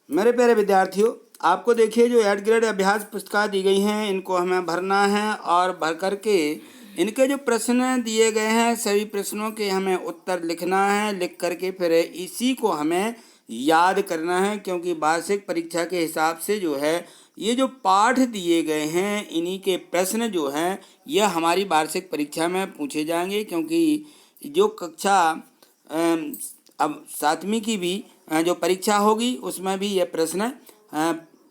मेरे प्यारे विद्यार्थियों, आपको देखिए जो 8 ग्रेड अभ्यास पुस्तिका दी गई हैं, इनको हमें भरना है और भर करके इनके जो प्रश्न दिए गए हैं सभी प्रश्नों के हमें उत्तर लिखना है। लिख करके फिर इसी को हमें याद करना है, क्योंकि वार्षिक परीक्षा के हिसाब से जो है ये जो पाठ दिए गए हैं इन्हीं के प्रश्न जो हैं यह हमारी वार्षिक परीक्षा में पूछे जाएंगे। क्योंकि जो कक्षा अब 7वीं की भी जो परीक्षा होगी उसमें भी यह प्रश्न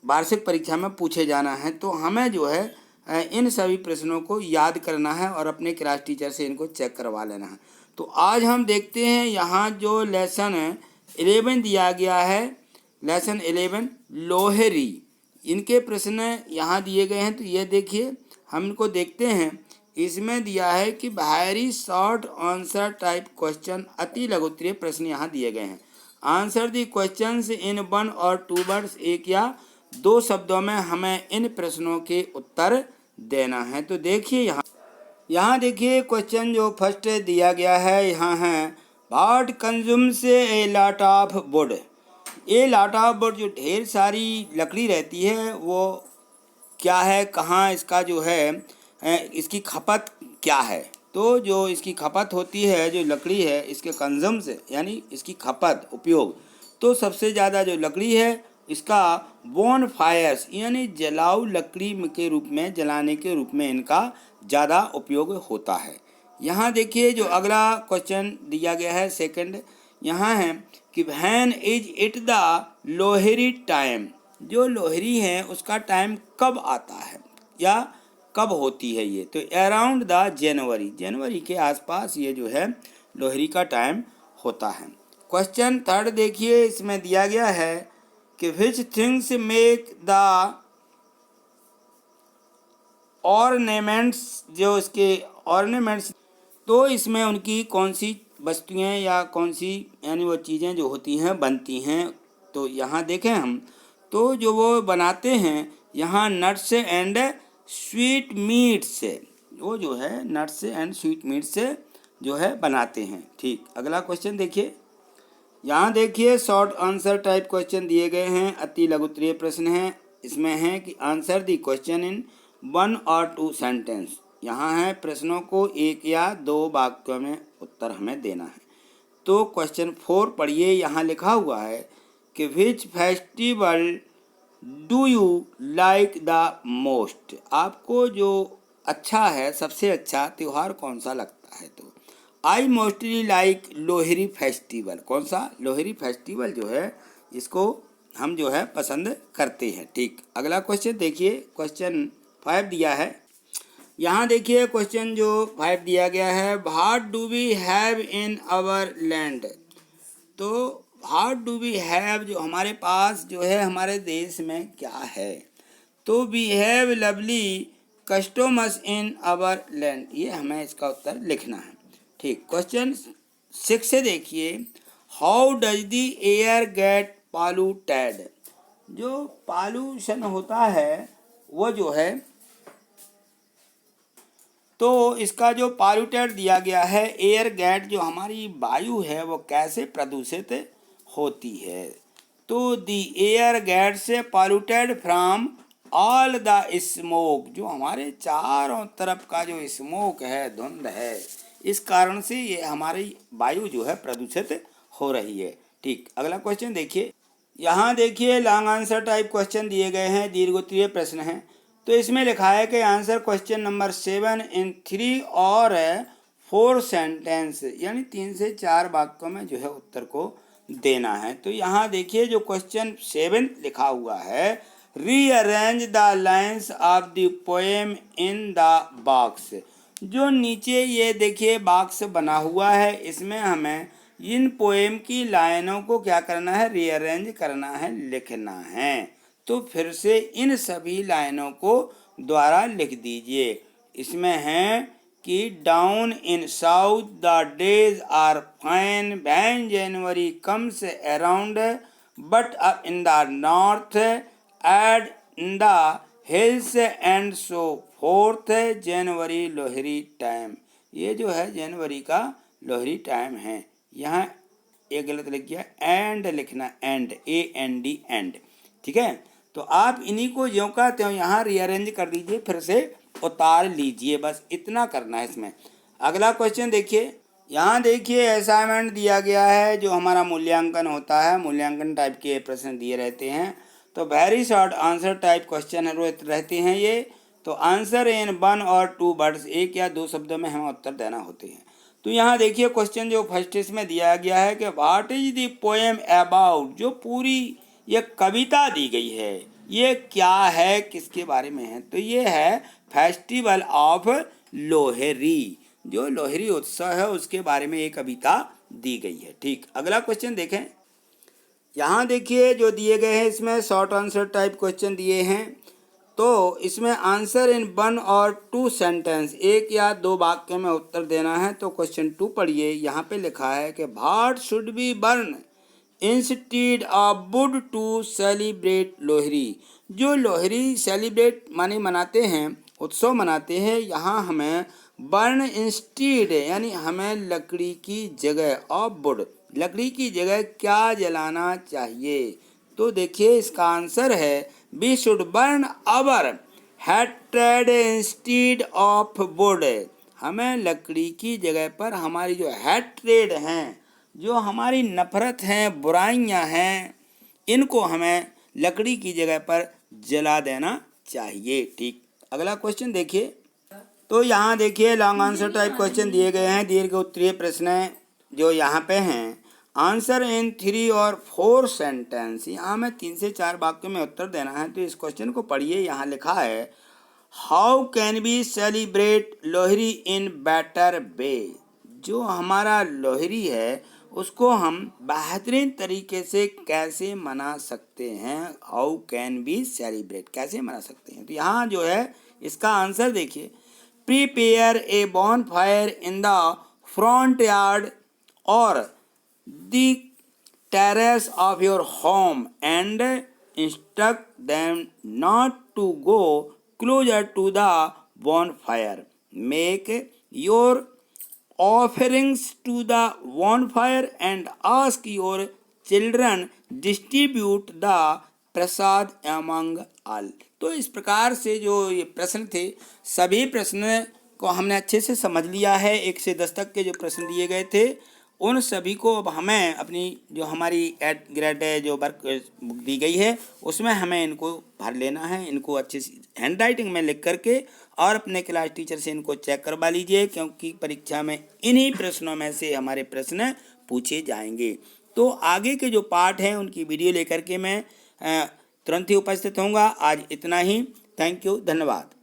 वार्षिक परीक्षा में पूछे जाना है। तो हमें जो है इन सभी प्रश्नों को याद करना है और अपने क्लास टीचर से इनको चेक करवा लेना है। तो आज हम देखते हैं यहाँ जो लेसन 11 दिया गया है, लेसन 11 लोहरी, इनके प्रश्न यहाँ दिए गए हैं। तो ये देखिए, हम इनको देखते हैं। इसमें दिया है कि very short answer type question, अति लघु उत्तरीय प्रश्न यहाँ दिए गए हैं। आंसर दी क्वेश्चंस इन 1 और 2 वर्ड्स, एक या दो शब्दों में हमें इन प्रश्नों के उत्तर देना है। तो देखिए यहाँ देखिए क्वेश्चन जो फर्स्ट दिया गया है यहाँ है, what consumes a lot of would. ये लॉट ऑफ वुड जो ढेर सारी लकड़ी रहती है वो क्या है, कहाँ इसका जो है इसकी खपत क्या है। तो जो इसकी खपत होती है, जो लकड़ी है, इसके कंज्यूम से यानी इसकी खपत उपयोग, तो सबसे ज़्यादा जो लकड़ी है इसका बोन फायर्स यानी जलाऊ लकड़ी के रूप में, जलाने के रूप में इनका ज़्यादा उपयोग होता है। यहाँ देखिए जो अगला क्वेश्चन दिया गया है सेकंड, यहाँ है कि when is it the Lohri time. जो लोहरी है उसका टाइम कब आता है या कब होती है ये, तो अराउंड द जनवरी, जनवरी के आसपास ये जो है लोहरी का टाइम होता है। क्वेश्चन थर्ड देखिए, इसमें दिया गया है कि which things make the ornaments, जो इसके ऑर्नामेंट्स, तो इसमें उनकी कौन सी वस्तुएं या कौन सी यानी वो चीज़ें जो होती हैं बनती हैं। तो यहाँ देखें हम, तो जो वो बनाते हैं यहाँ नट्स एंड स्वीट मीट से, वो जो है नट्स एंड स्वीट मीट से जो है बनाते हैं। ठीक, अगला क्वेश्चन देखिए, यहाँ देखिए शॉर्ट आंसर टाइप क्वेश्चन दिए गए हैं, अति लघु उत्तरीय प्रश्न हैं। इसमें है कि आंसर दी क्वेश्चन इन 1 और 2 सेंटेंस। यहाँ है प्रश्नों को 1 या 2 वाक्यों में उत्तर हमें देना है। तो क्वेश्चन 4 पढ़िए, यहाँ लिखा हुआ है कि which festival do you like the most. आपको जो अच्छा है, सबसे अच्छा त्यौहार कौन सा लगता है। तो I mostly like Lohri festival. कौन सा, लोहरी फेस्टिवल जो है इसको हम जो है पसंद करते हैं। ठीक, अगला क्वेश्चन देखिए, क्वेश्चन 5 दिया है। यहाँ देखिए क्वेश्चन जो 5 दिया गया है, what do we have in our land. तो व्हाट डू वी हैव, जो हमारे पास जो है हमारे देश में क्या है। तो we have lovely customers in our land, ये हमें इसका उत्तर लिखना है। ठीक, क्वेश्चन 6 से देखिए, how does the air get polluted. जो पॉल्यूशन होता है वो जो है, तो इसका जो पॉल्यूटेड दिया गया है, एयर गेट जो हमारी वायु है वो कैसे प्रदूषित होती है। तो द एयर गेट से polluted from all the smoke, जो हमारे चारों तरफ का जो स्मोक है, धुंध है, इस कारण से ये हमारी वायु जो है प्रदूषित हो रही है। ठीक, अगला क्वेश्चन देखिए, यहाँ देखिए लॉन्ग आंसर टाइप क्वेश्चन दिए गए हैं, दीर्घोत्तरीय प्रश्न हैं। तो इसमें लिखा है कि आंसर क्वेश्चन नंबर 7 इन 3 और 4 सेंटेंस, यानी 3 से 4 वाक्यों में जो है उत्तर को देना है। तो यहाँ देखिए जो क्वेश्चन 7 लिखा हुआ है, rearrange the lines of the poem in the box. जो नीचे ये देखिए बॉक्स बना हुआ है, इसमें हमें इन पोएम की लाइनों को क्या करना है, रीअरेंज करना है, लिखना है। तो फिर से इन सभी लाइनों को द्वारा लिख दीजिए। इसमें है कि down in south the days are fine when January comes around, but up in the north and in the hills and so forth January Lohri time. ये जो है जनवरी का लोहरी टाइम है। यहाँ ये गलत लिख गया, एंड लिखना, एंड, AND, एंड। ठीक है, तो आप इन्हीं को ज्यों का त्यों यहाँ रीअरेंज कर दीजिए, फिर से उतार लीजिए, बस इतना करना है इसमें। अगला क्वेश्चन देखिए, यहाँ देखिए असाइनमेंट दिया गया है, जो हमारा मूल्यांकन होता है, मूल्यांकन टाइप के प्रश्न दिए रहते हैं। तो very short answer type question रहते हैं ये। तो आंसर इन 1 और 2 वर्ड्स, 1 या 2 शब्दों में हमें उत्तर देना होते हैं। तो यहाँ देखिए क्वेश्चन जो फर्स्ट इसमें दिया गया है कि what is the poem about, जो पूरी ये कविता दी गई है ये क्या है, किसके बारे में है? तो ये है फेस्टिवल ऑफ लोहरी, जो लोहरी उत्सव है उसके बारे में एक कविता दी गई है। ठीक, अगला क्वेश्चन देखें। यहाँ देखिए जो दिए गए हैं इसमें शॉर्ट आंसर टाइप क्वेश्चन दिए हैं। तो इसमें आंसर इन 1 और 2 सेंटेंस, 1 या 2 वाक्य में उत्तर देना है। तो क्वेश्चन 2 पढ़िए, यहाँ पे लिखा है कि what should be burn instead of wood to celebrate Lohri, जो लोहरी सेलिब्रेट माने मनाते हैं, उत्सव मनाते हैं, यहाँ हमें बर्न इंस्टीड यानी हमें लकड़ी की जगह, ऑफ वुड लकड़ी की जगह क्या जलाना चाहिए? तो देखिए इसका आंसर है we should burn our hatred instead of wood, हमें लकड़ी की जगह पर हमारी जो हैट्रेड हैं, जो हमारी नफरत हैं, बुराइयां हैं, इनको हमें लकड़ी की जगह पर जला देना चाहिए। ठीक, अगला क्वेश्चन देखिए। तो यहाँ देखिए लॉन्ग आंसर टाइप क्वेश्चन दिए गए हैं, दीर्घ उत्तरीय प्रश्न जो यहाँ पे हैं। आंसर इन 3 और 4 सेंटेंस, यहाँ हमें 3 से 4 वाक्यों में उत्तर देना है। तो इस क्वेश्चन को पढ़िए, यहाँ लिखा है how can be celebrate Lohri in better way, जो हमारा लोहरी है उसको हम बेहतरीन तरीके से कैसे मना सकते हैं? हाउ कैन बी सेलिब्रेट, कैसे मना सकते हैं? तो यहाँ जो है इसका आंसर देखिए, prepare a bonfire in the front yard और the terrace of your home and instruct them not to go closer to the bonfire. Make your offerings to the bonfire and ask your children distribute the Prasad among all। तो इस प्रकार से जो ये प्रश्न थे, सभी प्रश्न को हमने अच्छे से समझ लिया है। 1 से 10 तक के जो प्रश्न दिए गए थे उन सभी को अब हमें अपनी जो हमारी एड ग्रेड जो वर्क बुक दी गई है उसमें हमें इनको भर लेना है। इनको अच्छे से हैंड राइटिंग में लिख करके और अपने क्लास टीचर से इनको चेक करवा लीजिए, क्योंकि परीक्षा में इन्हीं प्रश्नों में से हमारे प्रश्न पूछे जाएंगे। तो आगे के जो पार्ट हैं उनकी वीडियो लेकर के मैं तुरंत ही उपस्थित होऊंगा। आज इतना ही। थैंक यू, धन्यवाद।